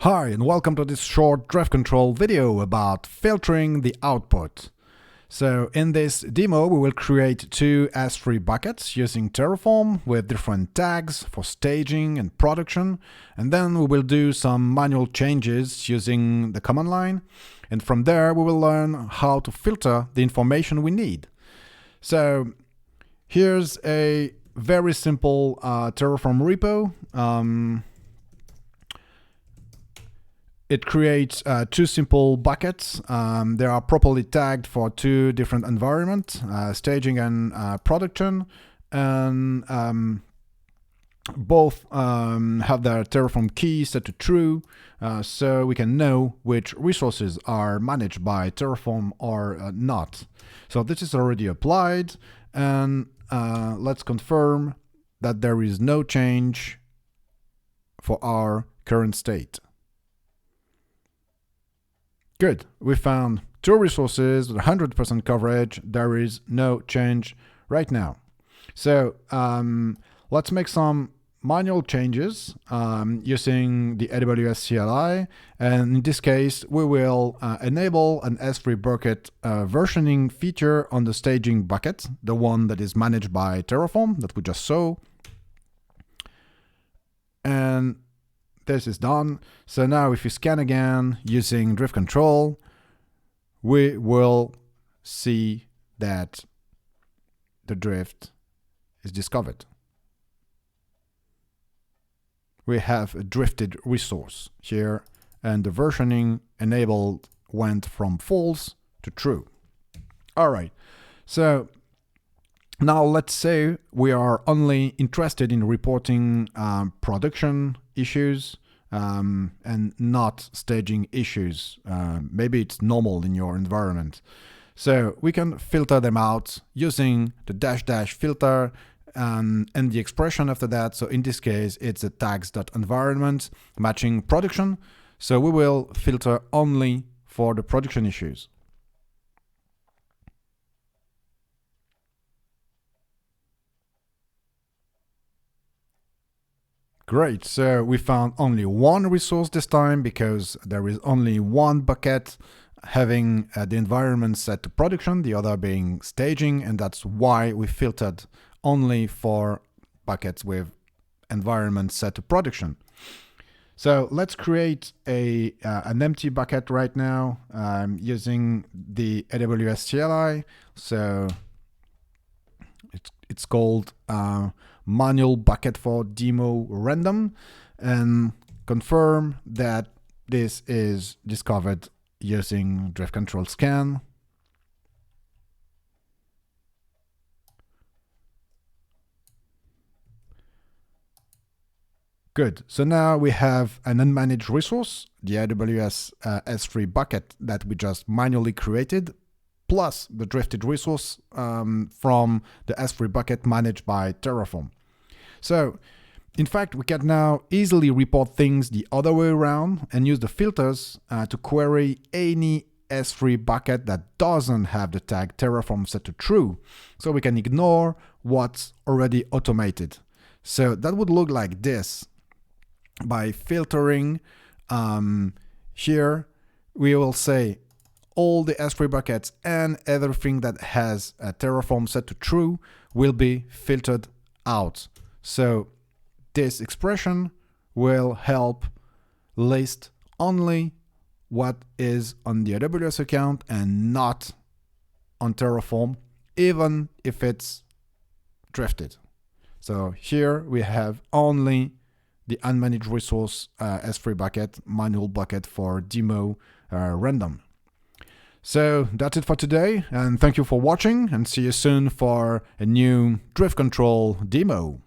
Hi and welcome to this short driftctl video about filtering the output. So in this demo we will create two S3 buckets using Terraform with different tags for staging and production, and then we will do some manual changes using the command line, and from there we will learn how to filter the information we need. So here's a very simple Terraform repo. It creates two simple buckets. They are properly tagged for two different environments, staging and production, and both have their Terraform key set to true, so we can know which resources are managed by Terraform or not. So this is already applied, and let's confirm that there is no change for our current state. Good, we found two resources with 100% coverage. There is no change right now. So let's make some manual changes using the AWS CLI. And in this case, we will enable an S3 bucket versioning feature on the staging bucket, the one that is managed by Terraform that we just saw. And this is done. So now if you scan again using driftctl, we will see that the drift is discovered. We have a drifted resource here, and the versioning enabled went from false to true. All right, so now let's say we are only interested in reporting production issues and not staging issues. Maybe it's normal in your environment. So we can filter them out using the -- filter and the expression after that. So in this case, it's a tags.environment matching production. So we will filter only for the production issues. Great, so we found only one resource this time because there is only one bucket having the environment set to production, the other being staging, and that's why we filtered only for buckets with environment set to production. So let's create an empty bucket right now using the AWS CLI. So it's called manual bucket for demo random, and confirm that this is discovered using driftctl scan. Good, so now we have an unmanaged resource, the AWS S3 bucket that we just manually created, plus the drifted resource from the S3 bucket managed by Terraform. So, in fact, we can now easily report things the other way around and use the filters to query any S3 bucket that doesn't have the tag Terraform set to true. So we can ignore what's already automated. So that would look like this. By filtering here, we will say all the S3 buckets and everything that has a Terraform set to true will be filtered out. So this expression will help list only what is on the AWS account and not on Terraform, even if it's drifted. So here we have only the unmanaged resource S3 bucket, manual bucket for demo random. So that's it for today, and thank you for watching, and see you soon for a new driftctl demo.